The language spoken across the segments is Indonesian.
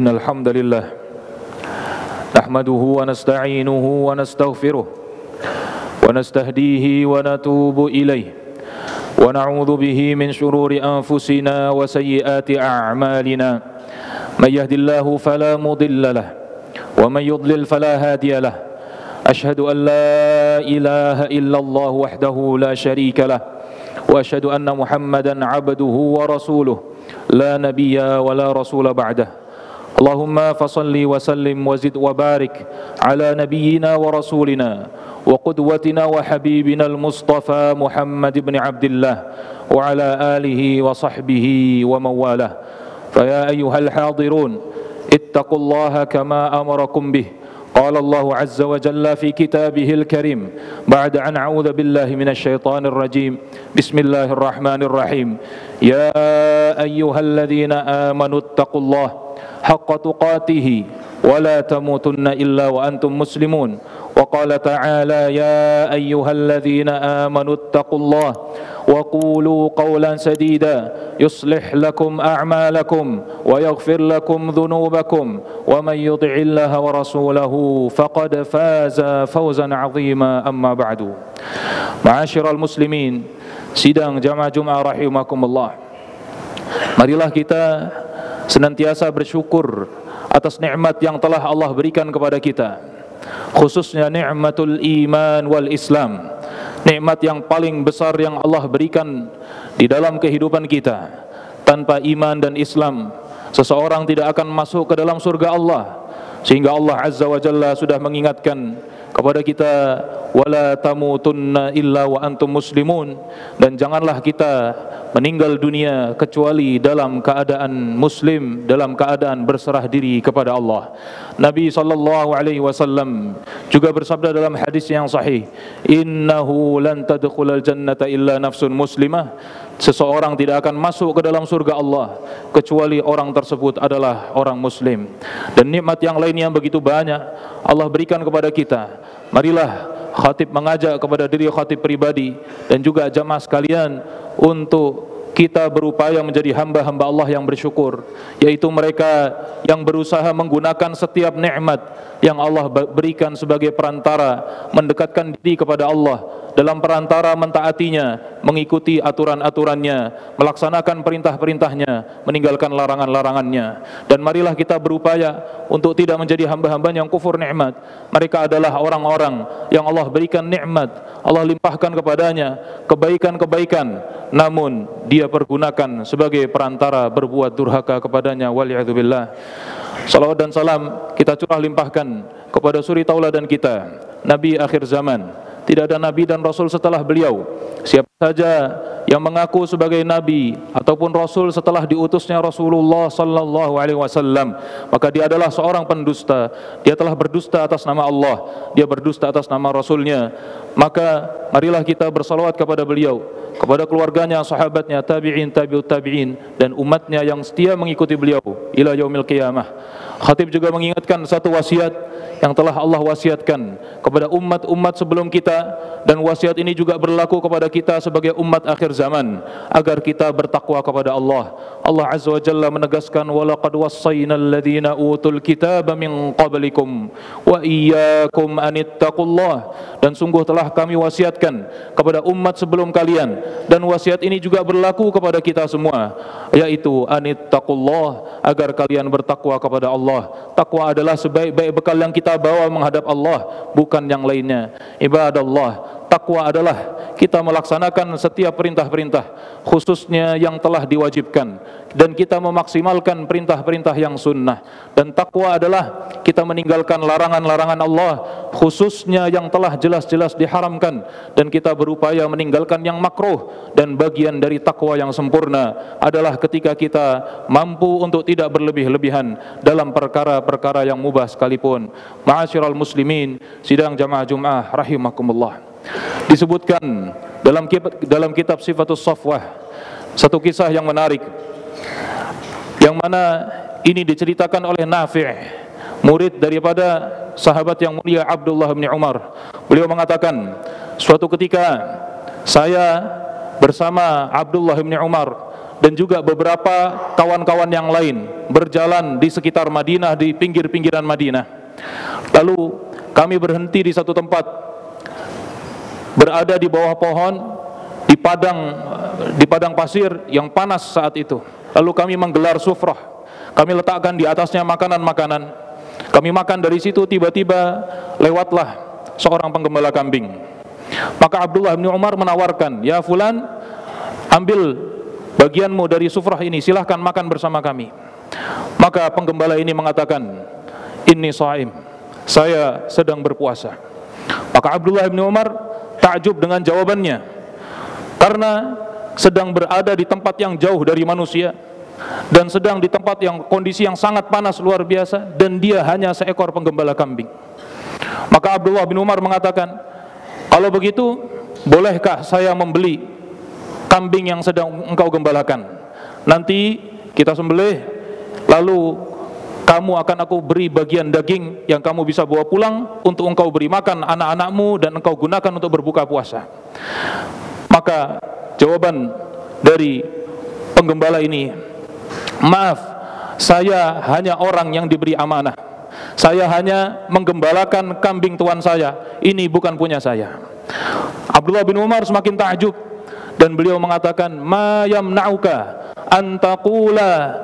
Innal hamdalillah nahmaduhu wa nasta'inuhu wa nastaghfiruh wa nastahdihi wa natubu ilayh wa na'udzu bihi min shururi anfusina wa sayyiati a'malina may yahdihillahu fala mudilla lahu wa may yudlil fala hadiya lahu ashhadu an la ilaha illallah wahdahu la syarika lahu wa ashhadu anna Muhammadan 'abduhu wa rasuluh la nabiyya wa la rasula ba'dahu. Allahumma fasalli wa sallim wa zid wa barik ala nabiyyina wa rasulina wa qudwatina wa habibina al-Mustafa Muhammad ibn Abdillah wa ala alihi wa sahbihi wa mawalah. Fa ya ayyuhal hadirun ittaqullaha kama amarakum bih. Qala Allah azza wa jalla fi kitabihil karim ba'da an a'udzu billahi minasy syaithanir rajim. Bismillahirrahmanirrahim. Ya ayyuhalladzina amanu ittaqullaha haqqa tuqatih wa la tamutunna illa wa antum muslimun. Wa qala ta'ala ya ayyuhalladzina amanu ittaqullaha wa qulu qawlan sadida yuslih lakum a'malakum wa yaghfir lakum dhunubakum wa man yuti'illaha wa rasulahu faqad faza fawzan 'azima. Amma ba'du. Ma'asyiral muslimin, sidang jamaah Jumat rahimakumullah, marilah kita senantiasa bersyukur atas nikmat yang telah Allah berikan kepada kita, khususnya nikmatul iman wal Islam, nikmat yang paling besar yang Allah berikan di dalam kehidupan kita. Tanpa iman dan Islam, seseorang tidak akan masuk ke dalam surga Allah, sehingga Allah azza wa jalla sudah mengingatkan kepada kita, wala tamutunna illa wa antum muslimun, dan janganlah kita meninggal dunia kecuali dalam keadaan muslim, dalam keadaan berserah diri kepada Allah. Nabi sallallahu alaihi wasallam juga bersabda dalam hadis yang sahih, innahu lan tadkhulal jannata illa nafsun muslimah, seseorang tidak akan masuk ke dalam surga Allah kecuali orang tersebut adalah orang muslim. Dan nikmat yang lain yang begitu banyak Allah berikan kepada kita. Marilah khatib mengajak kepada diri khatib pribadi dan juga jamaah sekalian untuk kita berupaya menjadi hamba-hamba Allah yang bersyukur, yaitu mereka yang berusaha menggunakan setiap nikmat yang Allah berikan sebagai perantara mendekatkan diri kepada Allah, dalam perantara mentaatinya, mengikuti aturan-aturannya, melaksanakan perintah-perintahnya, meninggalkan larangan-larangannya. Dan marilah kita berupaya untuk tidak menjadi hamba-hamba yang kufur nikmat. Mereka adalah orang-orang yang Allah berikan nikmat, Allah limpahkan kepadanya kebaikan-kebaikan, namun dia pergunakan sebagai perantara berbuat durhaka kepadanya. Waliyadzubillah. Salawat dan salam kita curah limpahkan kepada suri tauladan kita, Nabi akhir zaman. Tidak ada nabi dan rasul setelah beliau. Siapa saja yang mengaku sebagai nabi ataupun rasul setelah diutusnya Rasulullah sallallahu alaihi wasallam, maka dia adalah seorang pendusta. Dia telah berdusta atas nama Allah, dia berdusta atas nama rasulnya. Maka marilah kita bersalawat kepada beliau, kepada keluarganya, sahabatnya, tabi'in, tabi'ut tabi'in, dan umatnya yang setia mengikuti beliau ila yaumil qiyamah. Khatib juga mengingatkan satu wasiat yang telah Allah wasiatkan kepada umat-umat sebelum kita, dan wasiat ini juga berlaku kepada kita sebagai umat akhir zaman, agar kita bertakwa kepada Allah. Allah azza wa jalla menegaskan, walaqad wassaynal ladzina utul kitaba min qablikum wa iyyakum anittaqullah, dan sungguh telah kami wasiatkan kepada umat sebelum kalian, dan wasiat ini juga berlaku kepada kita semua, yaitu anittaqullah, agar kalian bertakwa kepada Allah. Takwa adalah sebaik-baik bekal yang kita bawa menghadap Allah, bukan yang lainnya. Ibadallah, takwa adalah kita melaksanakan setiap perintah-perintah, khususnya yang telah diwajibkan, dan kita memaksimalkan perintah-perintah yang sunnah. Dan takwa adalah kita meninggalkan larangan-larangan Allah, khususnya yang telah jelas-jelas diharamkan, dan kita berupaya meninggalkan yang makruh. Dan bagian dari takwa yang sempurna adalah ketika kita mampu untuk tidak berlebih-lebihan dalam perkara-perkara yang mubah sekalipun. Ma'asyiral muslimin, sidang jamaah Jumat rahimakumullah, disebutkan dalam kitab Sifatus Safwah satu kisah yang menarik, yang mana ini diceritakan oleh Nafi', murid daripada sahabat yang mulia Abdullah bin Umar. Beliau mengatakan, suatu ketika saya bersama Abdullah bin Umar dan juga beberapa kawan-kawan yang lain berjalan di sekitar Madinah, di pinggir-pinggiran Madinah. Lalu kami berhenti di satu tempat, berada di bawah pohon, di padang pasir yang panas saat itu. Lalu kami menggelar sufrah, kami letakkan di atasnya makanan-makanan. Kami makan dari situ, tiba-tiba lewatlah seorang penggembala kambing. Maka Abdullah bin Umar menawarkan, "Ya fulan, ambil bagianmu dari sufrah ini, silahkan makan bersama kami." Maka penggembala ini mengatakan, "Inni shaim, saya sedang berpuasa." Maka Abdullah bin Umar takjub dengan jawabannya, karena sedang berada di tempat yang jauh dari manusia dan sedang di tempat yang kondisi yang sangat panas luar biasa, dan dia hanya seekor penggembala kambing. Maka Abdullah bin Umar mengatakan, "Kalau begitu, bolehkah saya membeli kambing yang sedang engkau gembalakan? Nanti kita sembelih, lalu kamu akan aku beri bagian daging yang kamu bisa bawa pulang untuk engkau beri makan anak-anakmu dan engkau gunakan untuk berbuka puasa." Maka jawaban dari penggembala ini, "Maaf, saya hanya orang yang diberi amanah. Saya hanya menggembalakan kambing tuan saya. Ini bukan punya saya." Abdullah bin Umar semakin takjub dan beliau mengatakan, "Ma yamna'uka an taqula,"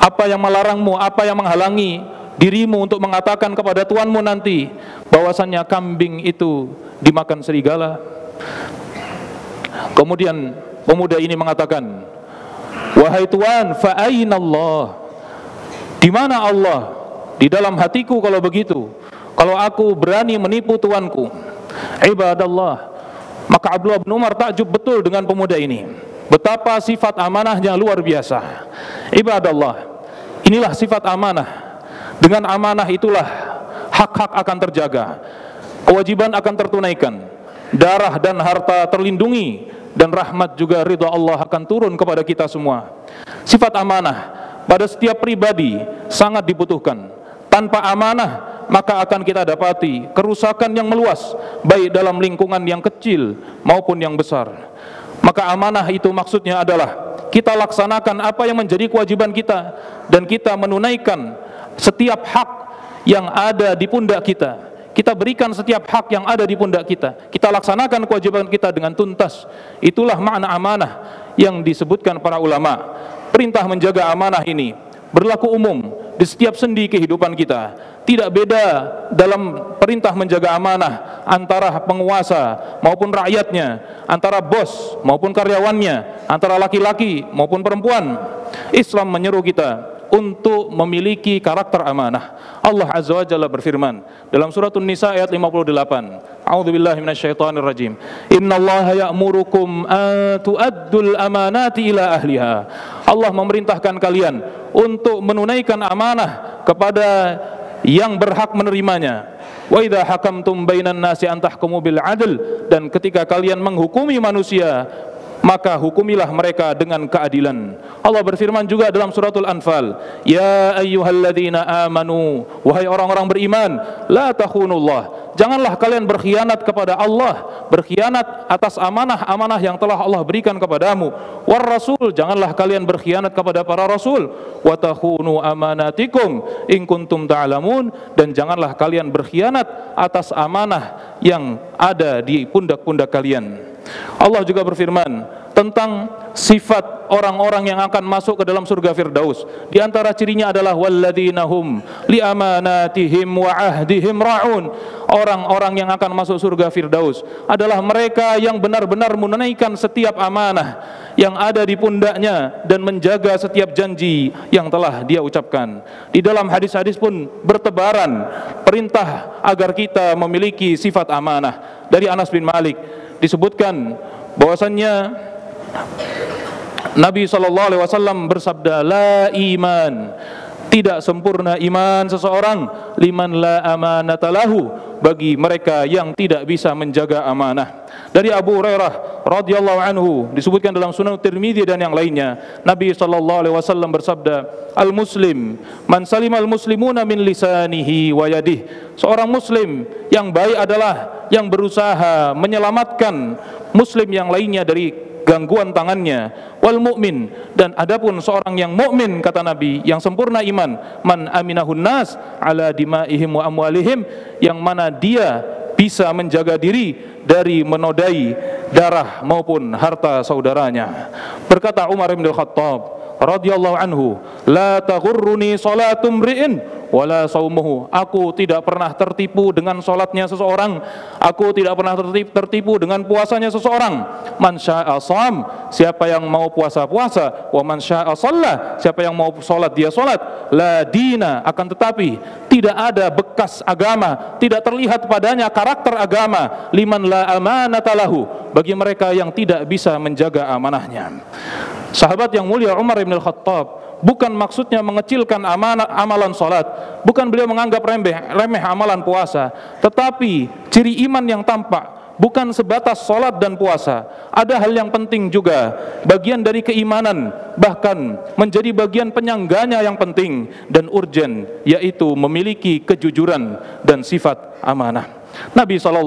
apa yang melarangmu, apa yang menghalangi dirimu untuk mengatakan kepada tuanmu nanti bahwasannya kambing itu dimakan serigala? Kemudian pemuda ini mengatakan, "Wahai tuan, fa aina Allah? Di mana Allah di dalam hatiku kalau begitu? Kalau aku berani menipu tuanku?" Ibadallah. Maka Abdullah bin Umar takjub betul dengan pemuda ini, betapa sifat amanahnya luar biasa. Ibadallah, inilah sifat amanah. Dengan amanah itulah hak-hak akan terjaga, kewajiban akan tertunaikan, darah dan harta terlindungi, dan rahmat juga ridha Allah akan turun kepada kita semua. Sifat amanah pada setiap pribadi sangat dibutuhkan. Tanpa amanah maka akan kita dapati kerusakan yang meluas, baik dalam lingkungan yang kecil maupun yang besar. Maka amanah itu maksudnya adalah kita laksanakan apa yang menjadi kewajiban kita, dan kita menunaikan setiap hak yang ada di pundak kita. Kita berikan setiap hak yang ada di pundak kita. Kita laksanakan kewajiban kita dengan tuntas. Itulah makna amanah yang disebutkan para ulama. Perintah menjaga amanah ini berlaku umum di setiap sendi kehidupan kita. Tidak beda dalam perintah menjaga amanah antara penguasa maupun rakyatnya, antara bos maupun karyawannya, antara laki-laki maupun perempuan. Islam menyeru kita untuk memiliki karakter amanah. Allah Azza wa Jalla berfirman dalam surat An-Nisa ayat 58, A'udzubillahi minasyaitonirrajim. Innallaha ya'murukum an tu'addul amanati ila ahliha. Allah memerintahkan kalian untuk menunaikan amanah kepada yang berhak menerimanya. Wa idza hakamtum bainan nasi an tahkumu bil adl, dan ketika kalian menghukumi manusia maka hukumilah mereka dengan keadilan. Allah berfirman juga dalam suratul Anfal, Ya ayyuhalladzina amanu, wahai orang-orang beriman, la takhunullah, janganlah kalian berkhianat kepada Allah, berkhianat atas amanah-amanah yang telah Allah berikan kepadamu. War rasul, janganlah kalian berkhianat kepada para rasul. Wa takhunu amanatikum in kuntum ta'lamun, dan janganlah kalian berkhianat atas amanah yang ada di pundak-pundak kalian. Allah juga berfirman tentang sifat orang-orang yang akan masuk ke dalam surga Firdaus. Di antara cirinya adalah walladzina hum li amanatihim wa ahdihim ra'un. Orang-orang yang akan masuk surga Firdaus adalah mereka yang benar-benar menunaikan setiap amanah yang ada di pundaknya dan menjaga setiap janji yang telah dia ucapkan. Di dalam hadis-hadis pun bertebaran perintah agar kita memiliki sifat amanah. Dari Anas bin Malik disebutkan bahwasannya Nabi SAW bersabda, la iman, tidak sempurna iman seseorang, liman la amanata lahu, bagi mereka yang tidak bisa menjaga amanah. Dari Abu Hurairah radhiyallahu anhu disebutkan dalam Sunan Tirmidzi dan yang lainnya, Nabi SAW bersabda, al-muslim man salimal muslimuna min lisanihi wa yadihi. Seorang muslim yang baik adalah yang berusaha menyelamatkan muslim yang lainnya dari gangguan tangannya. Wal mu'min, dan adapun seorang yang mukmin, kata Nabi, yang sempurna iman, man aminahun nas ala dimaihim wa amwalihim, yang mana dia bisa menjaga diri dari menodai darah maupun harta saudaranya. Berkata Umar bin Khattab radhiyallahu anhu, la taghurruni salatu mri'in wala saumuhu. Aku tidak pernah tertipu dengan salatnya seseorang, aku tidak pernah tertipu dengan puasanya seseorang. Man syaa sham, siapa yang mau puasa, wa man syaa shalla, siapa yang mau salat dia salat. La dina, akan tetapi tidak ada bekas agama, tidak terlihat padanya karakter agama, liman la amanata lahu, bagi mereka yang tidak bisa menjaga amanahnya. Sahabat yang mulia Umar bin Khattab bukan maksudnya mengecilkan amalan salat, bukan beliau menganggap remeh amalan puasa, tetapi ciri iman yang tampak bukan sebatas salat dan puasa. Ada hal yang penting juga, bagian dari keimanan, bahkan menjadi bagian penyangganya yang penting dan urgen, yaitu memiliki kejujuran dan sifat amanah. Nabi SAW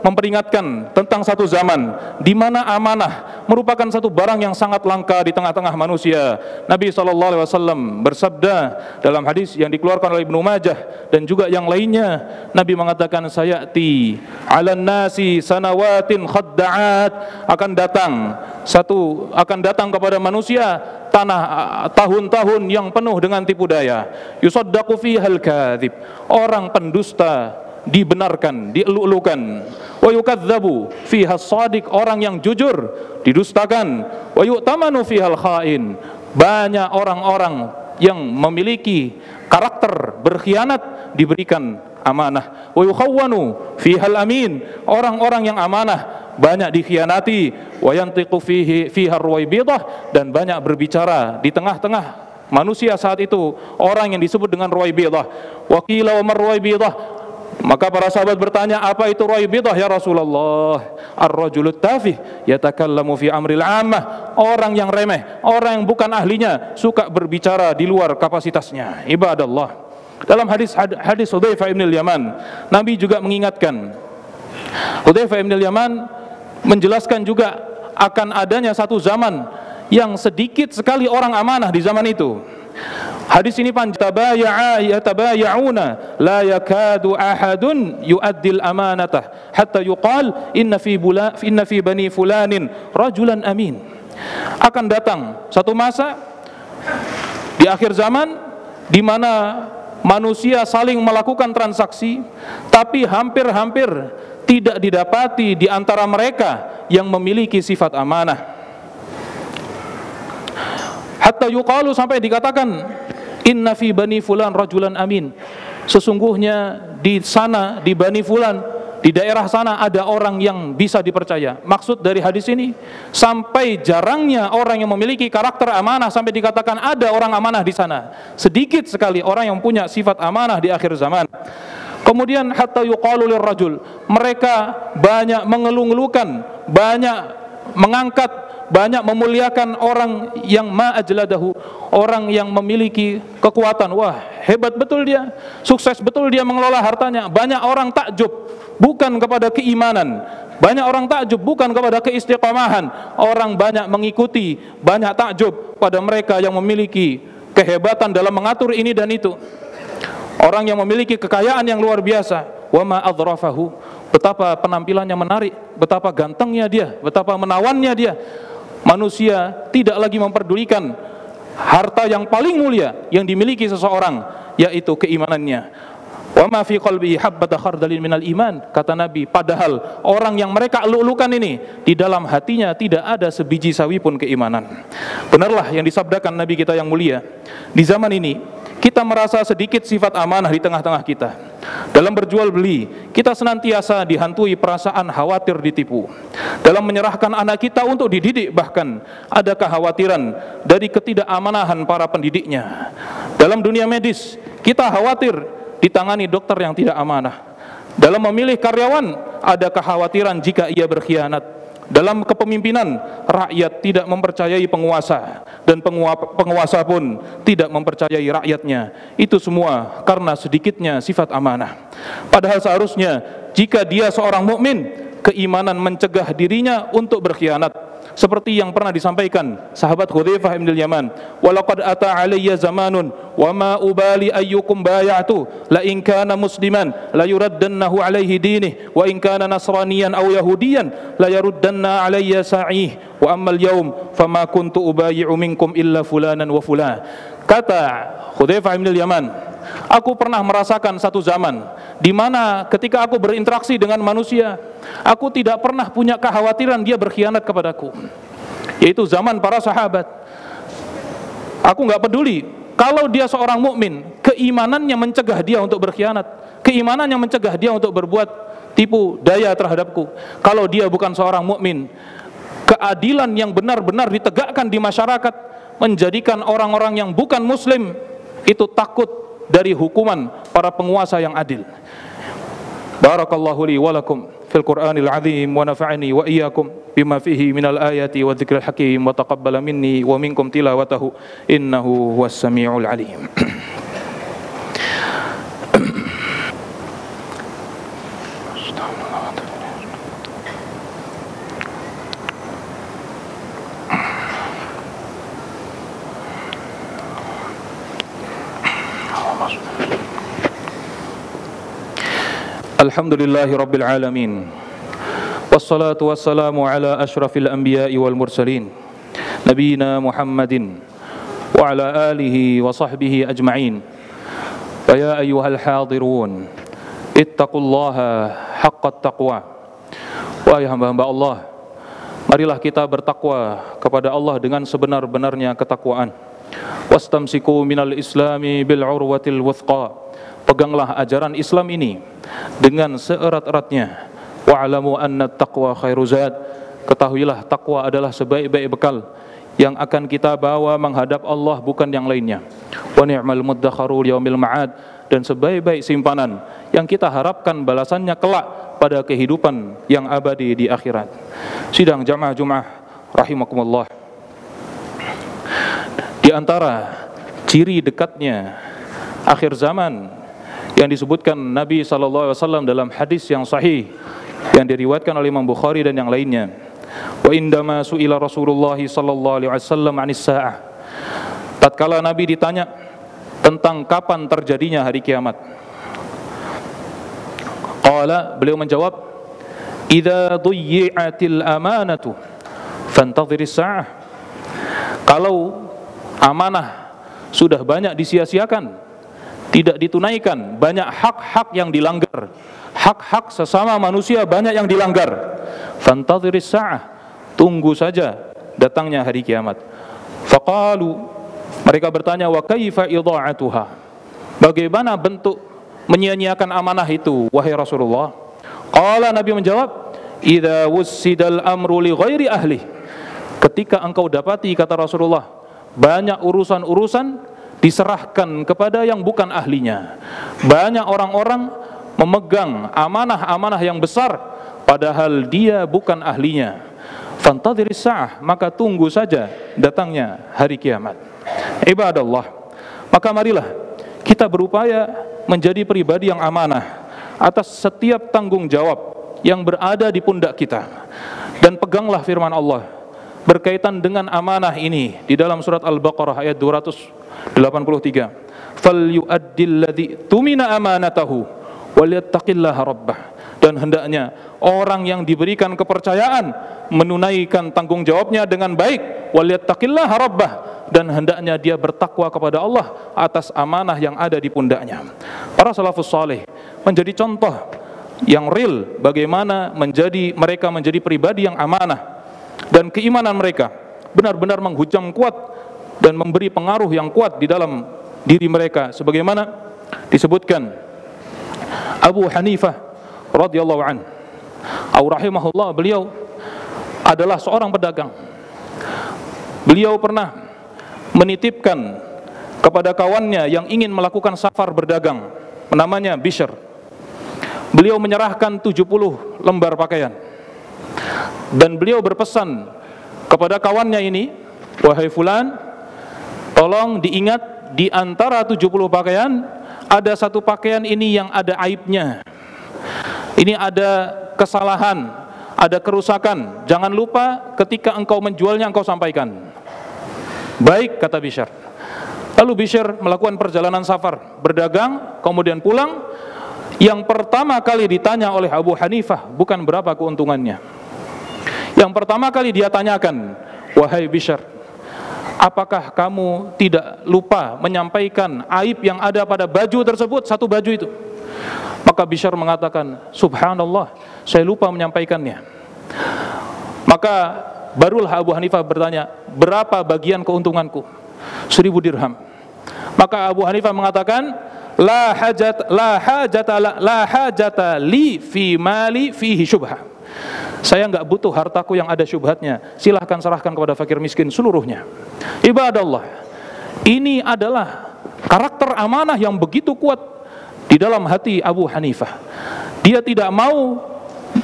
memperingatkan tentang satu zaman di mana amanah merupakan satu barang yang sangat langka di tengah-tengah manusia. Nabi SAW bersabda dalam hadis yang dikeluarkan oleh Ibnu Majah dan juga yang lainnya, Nabi mengatakan, sayati 'alan nasi sanawatin khadda'at, akan datang kepada manusia tahun-tahun yang penuh dengan tipu daya. Yusaddaqu fihal kadzib, orang pendusta dibenarkan, dielu-elukan. Wa yukadzabu fiha shadiq, orang yang jujur didustakan. Wa yu'tamanu fihal khain, banyak orang-orang yang memiliki karakter berkhianat diberikan amanah. Wa yukhawwanu fihal amin, orang-orang yang amanah banyak dikhianati. Wa yantiqu fiha ruwaibidah, dan banyak berbicara di tengah-tengah manusia saat itu orang yang disebut dengan ruwaibidah. Wa qila wa marwaibidah, maka para sahabat bertanya, apa itu ruwaibidah ya Rasulullah? Ar-rajulut tafih yatakallamu fi amril ammah, orang yang remeh, orang yang bukan ahlinya, suka berbicara di luar kapasitasnya. Ibadallah, dalam hadis Hudzaifah bin Yaman, Nabi juga mengingatkan. Hudzaifah bin Yaman menjelaskan juga akan adanya satu zaman yang sedikit sekali orang amanah di zaman itu. Hadis ini panjang, yatabaya'una la yakadu ahadun yu'addil amanatah hatta yuqal inna fi bani fulanin rajulan amin. Akan datang satu masa di akhir zaman di mana manusia saling melakukan transaksi, tapi hampir-hampir tidak didapati di antara mereka yang memiliki sifat amanah. Hatta yuqalu, sampai dikatakan, inna fi bani fulan rajulan amin, sesungguhnya di sana, di Bani Fulan, di daerah sana ada orang yang bisa dipercaya. Maksud dari hadis ini, sampai jarangnya orang yang memiliki karakter amanah, sampai dikatakan ada orang amanah di sana. Sedikit sekali orang yang punya sifat amanah di akhir zaman. Kemudian hatta yuqalu lirrajul, mereka banyak mengeluh-ngeluhkan, banyak mengangkat, banyak memuliakan orang yang ma'ajladahu, orang yang memiliki kekuatan. Wah, hebat betul dia, sukses betul dia mengelola hartanya. Banyak orang takjub bukan kepada keimanan, banyak orang takjub bukan kepada keistiqamahan. Orang banyak mengikuti, banyak takjub pada mereka yang memiliki kehebatan dalam mengatur ini dan itu. Orang yang memiliki kekayaan yang luar biasa, wa ma adrafahu, betapa penampilannya menarik, betapa gantengnya dia, betapa menawannya dia. Manusia tidak lagi memperdulikan harta yang paling mulia yang dimiliki seseorang, yaitu keimanannya. Wa ma fi qalbi habbata khardalin minal iman, kata Nabi, padahal orang yang mereka elu-elukan ini, di dalam hatinya tidak ada sebiji sawi pun keimanan. Benarlah yang disabdakan Nabi kita yang mulia, di zaman ini kita merasa sedikit sifat amanah di tengah-tengah kita. Dalam berjual beli, kita senantiasa dihantui perasaan khawatir ditipu. Dalam menyerahkan anak kita untuk dididik, bahkan ada kekhawatiran dari ketidakamaнаhan para pendidiknya. Dalam dunia medis, kita khawatir ditangani dokter yang tidak amanah. Dalam memilih karyawan, ada kekhawatiran jika ia berkhianat. Dalam kepemimpinan, rakyat tidak mempercayai penguasa, dan penguasa pun tidak mempercayai rakyatnya. Itu semua karena sedikitnya sifat amanah. Padahal seharusnya jika dia seorang mukmin, keimanan mencegah dirinya untuk berkhianat. seperti yang pernah disampaikan sahabat Hudzaifah bin Yaman, walaqad ata alayya zamanun wa ma ubali ayyukum bay'atu la in kana musliman la yuraddannahu alayhi dinih wa in kana nasraniyan aw yahudiyan la yaruddanna alayya sa'ih wa ammal yaum fama kuntu ubayyi'u minkum illa fulanan wa fulan. Kata Hudzaifah bin Yaman, aku pernah merasakan satu zaman di mana ketika aku berinteraksi dengan manusia, aku tidak pernah punya kekhawatiran dia berkhianat kepadaku, yaitu zaman para sahabat. Aku nggak peduli kalau dia seorang mukmin, keimanannya mencegah dia untuk berkhianat, keimanannya mencegah dia untuk berbuat tipu daya terhadapku. Kalau dia bukan seorang mukmin, keadilan yang benar-benar ditegakkan di masyarakat menjadikan orang-orang yang bukan muslim itu takut dari hukuman para penguasa yang adil. Barakallahu li wa lakum fil Qur'anil azim wa nafa'ani wa iyyakum bima fihi minal ayati wa dzikril hakim wa taqabbala minni wa minkum tilawatahu innahu huwas samiul alim. Alhamdulillahi Rabbil Alamin, wassalatu wassalamu ala ashrafil anbiya'i wal mursalin, nabiyina Muhammadin wa ala alihi wa sahbihi ajma'in. Wa ya ayyuhal hadirun, ittaqullaha haqqat taqwa. Wahai hamba-hamba Allah, marilah kita bertakwa kepada Allah dengan sebenar-benarnya ketakwaan. Wastamsiku minal islami bil urwatil wuthqa. Peganglah ajaran Islam ini dengan seerat-eratnya. Wa'alamu anna taqwa khairu zad. Ketahuilah takwa adalah sebaik-baik bekal yang akan kita bawa menghadap Allah, bukan yang lainnya. Wa ni'mal muddakharu yaumil ma'ad. Dan sebaik-baik simpanan yang kita harapkan balasannya kelak pada kehidupan yang abadi di akhirat. Sidang jamaah Jumat rahimakumullah, di antara ciri dekatnya akhir zaman yang disebutkan Nabi SAW dalam hadis yang sahih yang diriwayatkan oleh Imam Bukhari dan yang lainnya, wa indama su'ila Rasulullah sallallahu alaihi wasallam 'anis sa'ah. Tatkala Nabi ditanya tentang kapan terjadinya hari kiamat, qala, beliau menjawab, idza dhuyyi'atil amanatu fantadhiris sa'ah. Kalau amanah sudah banyak disia-siakan, tidak ditunaikan, banyak hak-hak yang dilanggar, hak-hak sesama manusia banyak yang dilanggar, fantadhiris sa'ah, tunggu saja datangnya hari kiamat. Faqalu, mereka bertanya, wa kaifa idha'atuha, bagaimana bentuk menyia-nyiakan amanah itu wahai Rasulullah? Qala, Nabi menjawab, idza wussidal amru li ghairi ahli. Ketika engkau dapati, kata Rasulullah, banyak urusan-urusan diserahkan kepada yang bukan ahlinya. Banyak orang-orang memegang amanah-amanah yang besar padahal dia bukan ahlinya. Fantadhiris sa'ah, maka tunggu saja datangnya hari kiamat. Ibadallah, maka marilah kita berupaya menjadi pribadi yang amanah atas setiap tanggung jawab yang berada di pundak kita. Dan peganglah firman Allah berkaitan dengan amanah ini di dalam surat Al-Baqarah ayat 283. Falyu'addil ladzi tumina amanatahu walyattaqillaha rabbah. Dan hendaknya orang yang diberikan kepercayaan menunaikan tanggung jawabnya dengan baik, walyattaqillaha rabbah, dan hendaknya dia bertakwa kepada Allah atas amanah yang ada di pundaknya. Para salafus saleh menjadi contoh yang real bagaimana mereka menjadi pribadi yang amanah, dan keimanan mereka benar-benar menghujam kuat dan memberi pengaruh yang kuat di dalam diri mereka, sebagaimana disebutkan Abu Hanifah radhiyallahu an, au rahimahullah, beliau adalah seorang pedagang. Beliau pernah menitipkan kepada kawannya yang ingin melakukan safar berdagang, namanya Bishr. Beliau menyerahkan 70 lembar pakaian, dan beliau berpesan kepada kawannya ini, wahai fulan, tolong diingat di antara 70 pakaian ada satu pakaian ini yang ada aibnya, ini ada kesalahan, ada kerusakan, jangan lupa ketika engkau menjualnya engkau sampaikan. Baik, kata Bishr. Lalu Bishr melakukan perjalanan safar, berdagang, kemudian pulang. Yang pertama kali ditanya oleh Abu Hanifah bukan berapa keuntungannya. Yang pertama kali dia tanyakan, wahai Bishr, apakah kamu tidak lupa menyampaikan aib yang ada pada baju tersebut, satu baju itu? Maka Bishr mengatakan, subhanallah, saya lupa menyampaikannya. Maka barulah Abu Hanifah bertanya, berapa bagian keuntunganku? 1000 dirham. Maka Abu Hanifah mengatakan, la hajata li fi mali fihi syubhah. Saya enggak butuh hartaku yang ada syubhatnya. Silahkan serahkan kepada fakir miskin seluruhnya. Ibadallah, ini adalah karakter amanah yang begitu kuat di dalam hati Abu Hanifah. Dia tidak mau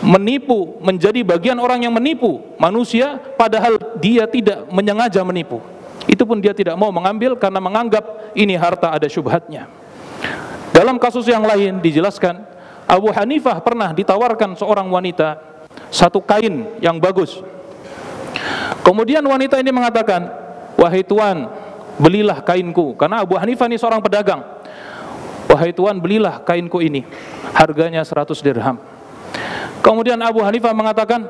menipu, menjadi bagian orang yang menipu manusia, padahal dia tidak menyengaja menipu. Itu pun dia tidak mau mengambil karena menganggap ini harta ada syubhatnya. Dalam kasus yang lain dijelaskan, Abu Hanifah pernah ditawarkan seorang wanita satu kain yang bagus. Kemudian wanita ini mengatakan, wahai tuan, belilah kainku. Karena Abu Hanifah ini seorang pedagang. Wahai tuan, belilah kainku ini, harganya 100 dirham. Kemudian Abu Hanifah mengatakan,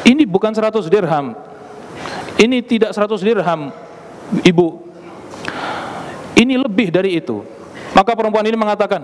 ini bukan 100 dirham, ini tidak 100 dirham, ibu, ini lebih dari itu. Maka perempuan ini mengatakan,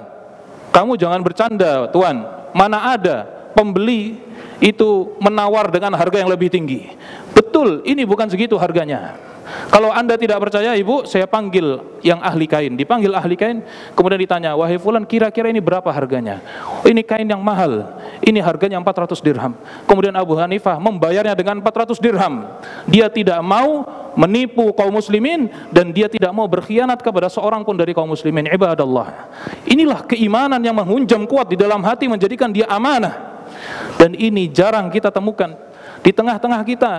kamu jangan bercanda tuan, mana ada pembeli itu menawar dengan harga yang lebih tinggi. Betul, ini bukan segitu harganya. Kalau anda tidak percaya ibu, saya panggil yang ahli kain. Dipanggil ahli kain, kemudian ditanya, wahai fulan, kira-kira ini berapa harganya? Oh, ini kain yang mahal, ini harganya 400 dirham. Kemudian Abu Hanifah membayarnya dengan 400 dirham. Dia tidak mau menipu kaum muslimin, dan dia tidak mau berkhianat kepada seorang pun dari kaum muslimin. Ibadallah, inilah keimanan yang menghunjam kuat di dalam hati, menjadikan dia amanah. Dan ini jarang kita temukan di tengah-tengah kita.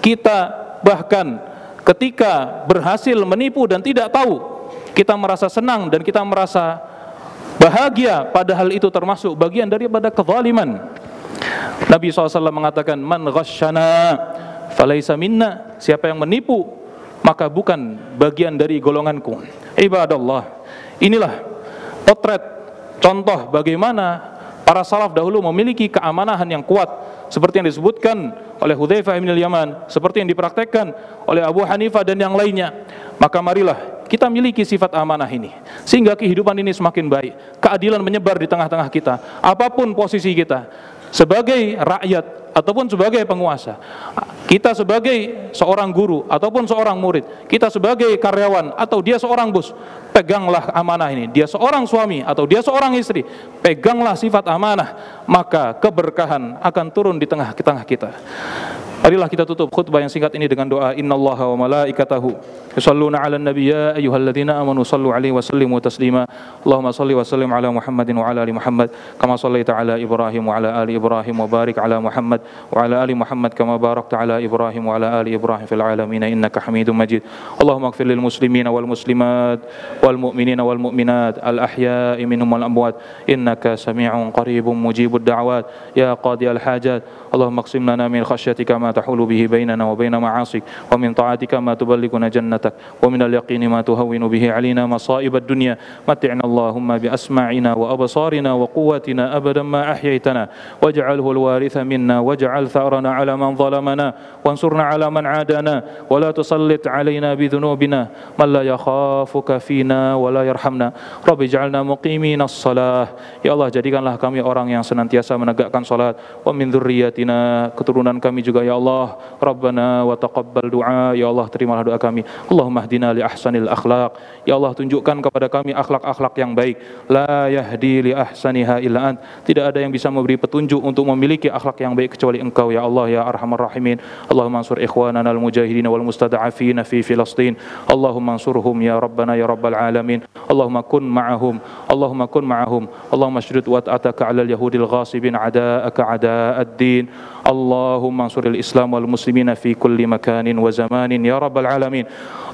Kita bahkan ketika berhasil menipu dan tidak tahu, kita merasa senang dan kita merasa bahagia, padahal itu termasuk bagian daripada kezaliman. Nabi SAW mengatakan, man ghasyana falaysa minna, siapa yang menipu maka bukan bagian dari golonganku. Ibadallah, inilah potret contoh bagaimana para salaf dahulu memiliki keamanahan yang kuat, seperti yang disebutkan oleh Hudzaifah bin Yaman, seperti yang dipraktekkan oleh Abu Hanifah dan yang lainnya. Maka marilah kita miliki sifat amanah ini, sehingga kehidupan ini semakin baik, keadilan menyebar di tengah-tengah kita, apapun posisi kita, sebagai rakyat ataupun sebagai penguasa, kita sebagai seorang guru ataupun seorang murid, kita sebagai karyawan atau dia seorang bos, peganglah amanah ini. Dia seorang suami atau dia seorang istri, peganglah sifat amanah, maka keberkahan akan turun di tengah-tengah kita. Marilah kita tutup khutbah yang singkat ini dengan doa, innallaha wa malaikatahu yusholluna 'alan nabiy ya ayyuhalladzina amanu shallu 'alaihi wa sallimu taslima. Allahumma shalli wa sallim 'ala Muhammadin wa 'ala ali Muhammad kama shallaita 'ala Ibrahim wa 'ala ali Ibrahim wa barik 'ala Muhammad wa 'ala ali Muhammad kama barakta 'ala Ibrahim wa 'ala ali Ibrahim fil 'alamin innaka Hamidum Majid. Allahumma ighfir lil muslimina wal muslimat wal mu'minina wal mu'minat al ahya'i minhum wal amwat innaka sami'un qaribun mujibud da'wat ya qadiyal hajat. Allahumma qsim lana min khasyatika ma tahulu bihi bainana wa baina ma'asik wa min ta'atika ma tuballighuna jannatak wa min al-yaqini ma tuhawwinu bihi 'alaina masa'ib ad-dunya mat'ina Allahumma bi asma'ina wa absarina wa quwwatina abadan ma ahyaytana waj'alhu al-waritha minna waj'al tha'rana 'ala man zalamana wansurna 'ala man 'adana wa la tusallit 'alaina bi dhunubina man la yakhafuka fina wa la yarhamna. Rabbi ij'alna muqimina as-salah. Ya Allah, jadikanlah kami orang yang senantiasa menegakkan salat, wa min dzurriyyatina, keturunan kami juga ya Allah. Rabbana wa taqabbal du'a, ya Allah terimalah doa kami. Allahumma hdina li ahsanil akhlaq, ya Allah tunjukkan kepada kami akhlak-akhlak yang baik. La yahdi li ahsaniha illa ant, tidak ada yang bisa memberi petunjuk untuk memiliki akhlak yang baik kecuali Engkau ya Allah ya arhamar rahimin. Allahumma ansur ikhwanana al mujahidin wal mustada'afin fi Filastin. Allahumma ansurhum ya Rabbana ya Rabbal alamin. Allahumma kun ma'ahum, Allahumma kun ma'ahum. Allahumma shdud wat'ataka 'alal yahudil ghasibin a'da'aka a'da'ad din. Allahumma ansuril الإسلام والمسلمين في كل مكان وزمان يا رب العالمين.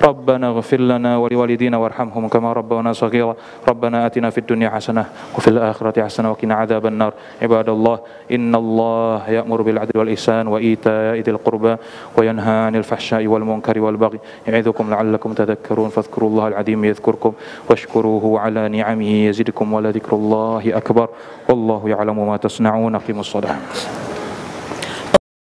ربنا اغفر لنا ولوالدينا وارحمهم كما ربونا صغيرا. ربنا آتنا في الدنيا حسنة وفي الآخرة حسنة وقنا عذاب النار. عباد الله إن الله يأمر بالعدل والإحسان وإيتاء ذي القربى وينهى عن الفحشاء والمنكر والبغي يعظكم لعلكم تذكرون. فاذكروا الله العظيم يذكركم واشكروه على نعمه يزدكم ولذكر الله أكبر والله يعلم ما تصنعون. أقيموا الصلاة.